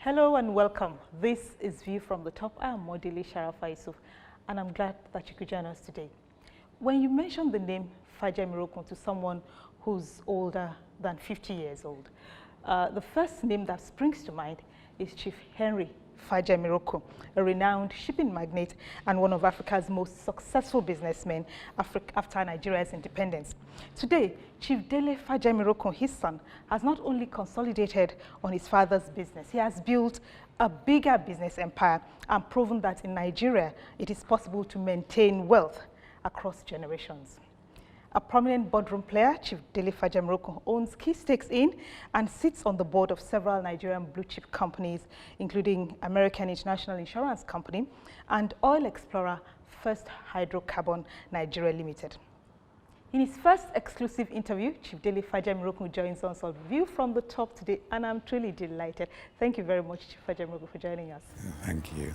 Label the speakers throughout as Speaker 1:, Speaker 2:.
Speaker 1: Hello and welcome. This is View from the Top. I am Modili Sharafa Yusuf, and I'm glad that you could join us today. When you mention the name Fajemirokun to someone who's older than 50 years old, the first name that springs to mind is Chief Henry Fajemirokun, a renowned shipping magnate and one of Africa's most successful businessmen after Nigeria's independence. Today, Chief Dele Fajemirokun, his son, has not only consolidated on his father's business, he has built a bigger business empire and proven that in Nigeria, it is possible to maintain wealth across generations. A prominent boardroom player, Chief Dele Fajemirokun owns key stakes in and sits on the board of several Nigerian blue-chip companies, including American International Insurance Company and oil explorer First Hydrocarbon Nigeria Limited. In his first exclusive interview, Chief Dele Fajemirokun joins us on View from the Top today, and I'm truly delighted. Thank you very much, Chief Fajemirokun, for joining us.
Speaker 2: Thank you.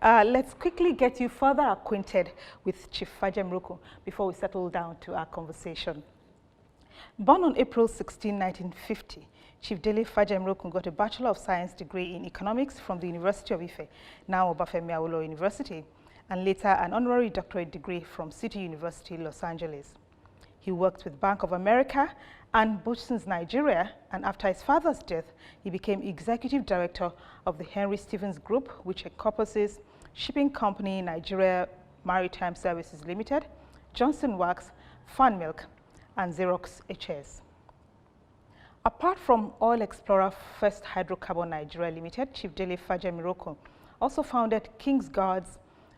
Speaker 1: Let's quickly get you further acquainted with Chief Fajemirokun before we settle down to our conversation. Born on April 16, 1950, Chief Dele Fajemirokun got a Bachelor of Science degree in Economics from the University of Ife, now Obafemi University, and later an honorary doctorate degree from City University, Los Angeles. He worked with Bank of America and Boston's Nigeria, and after his father's death, he became executive director of the Henry Stevens Group, which encompasses Shipping Company Nigeria Maritime Services Limited, Johnson Wax, Fan Milk, and Xerox HS. Apart from oil explorer First Hydrocarbon Nigeria Limited, Chief Dele Fajemirokun also founded King's Guards,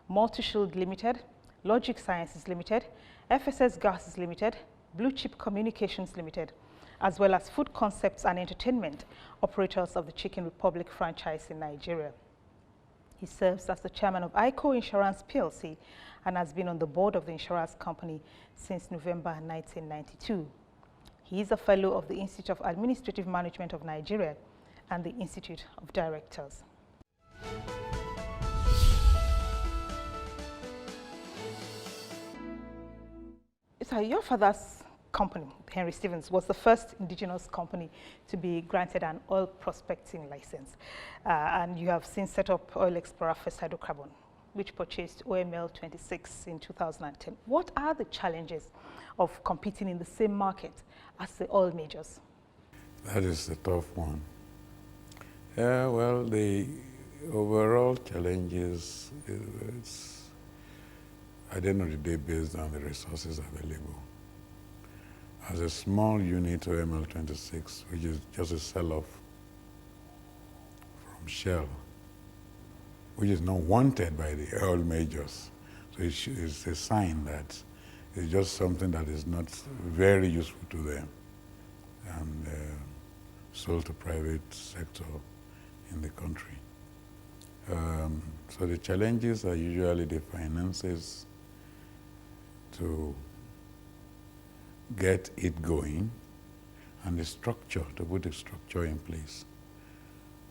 Speaker 1: Multishield Limited, Logic Sciences Limited, FSS Gases Limited, Blue Chip Communications Limited, as well as Food Concepts and Entertainment, operators of the Chicken Republic franchise in Nigeria. He serves as the chairman of AIICO Insurance PLC and has been on the board of the insurance company since November 1992. He is a fellow of the Institute of Administrative Management of Nigeria and the Institute of Directors. So your father's company, Henry Stevens, was the first indigenous company to be granted an oil prospecting license. And you have since set up Oil Explorer First Hydrocarbon, which purchased OML 26 in 2010. What are the challenges of competing in the same market as the oil majors?
Speaker 2: That is a tough one. Yeah, well, the overall challenges is at the end of the day based on the resources available. As a small unit, OML 26, which is just a sell-off from Shell, which is not wanted by the oil majors. So it's a sign that it's just something that is not very useful to them and sold to private sector in the country. So the challenges are usually the finances to get it going and the structure, to put the structure in place,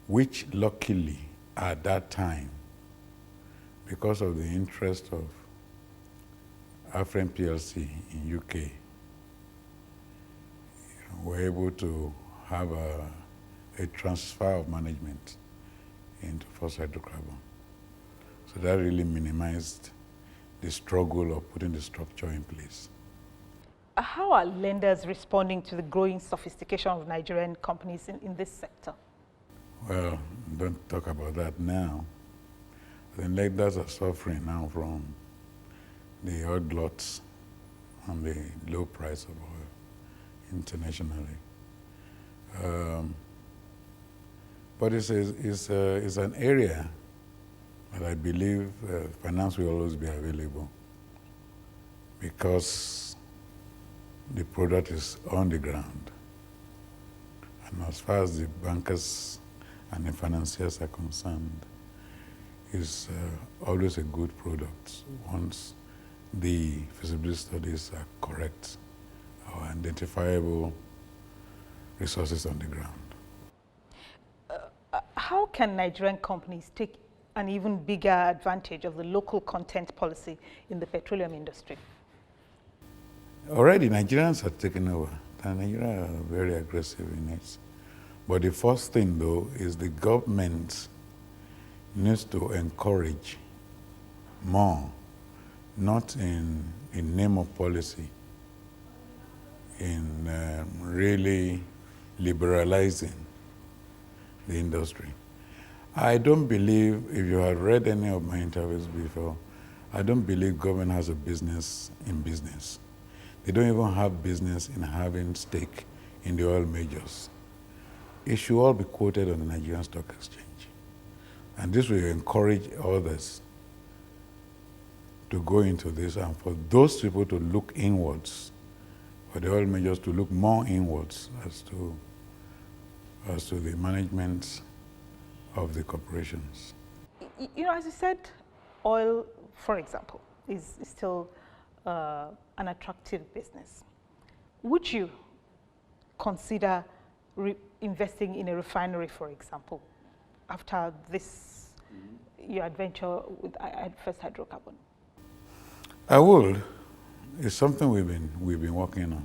Speaker 2: which luckily at that time, because of the interest of Afrin PLC in UK, were able to have a transfer of management into First Hydrocarbon. So that really minimized the struggle of putting the structure in place.
Speaker 1: How are lenders responding to the growing sophistication of Nigerian companies in this sector?
Speaker 2: Well, don't talk about that now. The lenders are suffering now from the oil gluts and the low price of oil internationally. But it's an area that I believe finance will always be available because the product is on the ground. And as far as the bankers and the financiers are concerned, it's always a good product once the feasibility studies are correct or identifiable resources on the ground.
Speaker 1: How can Nigerian companies take an even bigger advantage of the local content policy in the petroleum industry?
Speaker 2: Already Nigerians are taking over, and Nigeria are very aggressive in it. But the first thing, though, is the government needs to encourage more, not in name of policy, in really liberalizing the industry. I don't believe, if you have read any of my interviews before, I don't believe government has a business in business. They don't even have business in having stake in the oil majors. It should all be quoted on the Nigerian Stock Exchange. And this will encourage others to go into this, and for those people to look inwards, for the oil majors to look more inwards as to the management of the corporations.
Speaker 1: You know, as you said, oil, for example, is still an attractive business. Would you consider investing in a refinery, for example, after this, your adventure with First Hydrocarbon?
Speaker 2: I would. It's something we've been working on.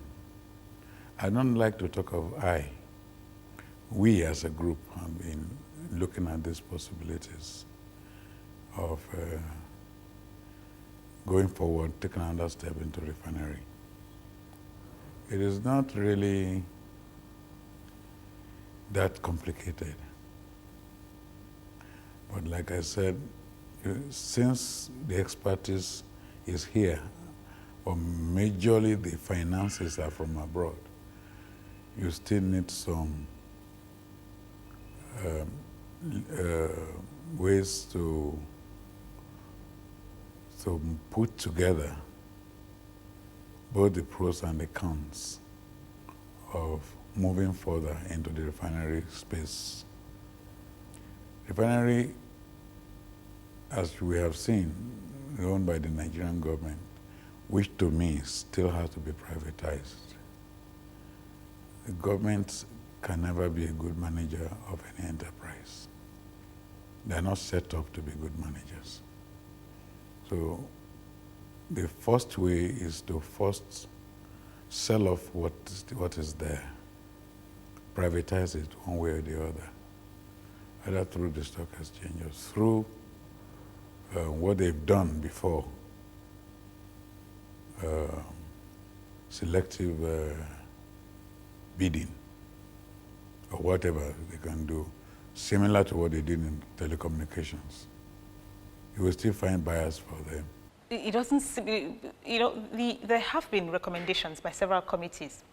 Speaker 2: I don't like to talk of I. We as a group have been looking at these possibilities of going forward, taking another step into refinery. It is not really that complicated. But like I said, since the expertise is here, or majorly the finances are from abroad, you still need some ways to put together both the pros and the cons of moving further into the refinery space. Refinery, as we have seen, owned by the Nigerian government, which to me still has to be privatized. The government can never be a good manager of any enterprise. They're not set up to be good managers. So the first way is to first sell off what is there, privatize it one way or the other, either through the stock exchange or through what they've done before, selective bidding or whatever they can do, similar to what they did in telecommunications. You will still find buyers for them.
Speaker 1: It doesn't, you know, there have been recommendations by several committees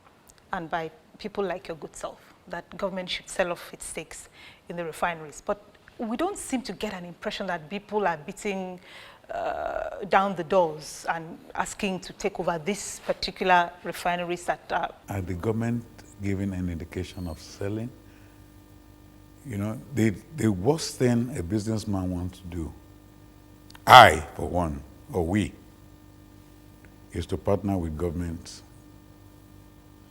Speaker 1: and by people like your good self that government should sell off its stakes in the refineries. But we don't seem to get an impression that people are beating down the doors and asking to take over these particular refineries that are...
Speaker 2: Are the government giving an indication of selling? You know, the worst thing a businessman wants to do, I, for one, or we, is to partner with government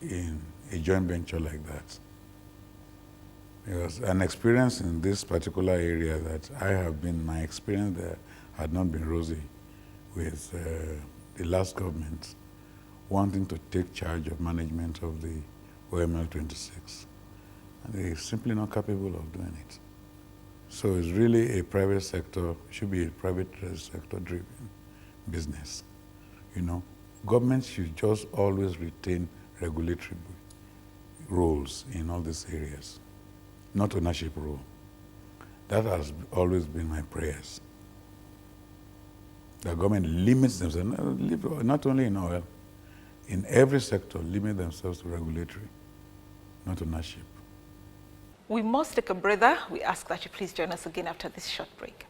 Speaker 2: in a joint venture like that. Because an experience in this particular area that I have been, my experience there had not been rosy with the last government wanting to take charge of management of the OML 26. And they're simply not capable of doing it. So it's really a private sector, should be a private sector driven business. You know, government should just always retain regulatory roles in all these areas, not ownership role. That has always been my prayers. The government limits themselves, not only in oil, in every sector, limit themselves to regulatory, not ownership.
Speaker 1: We must take a breather. We ask that you please join us again after this short break.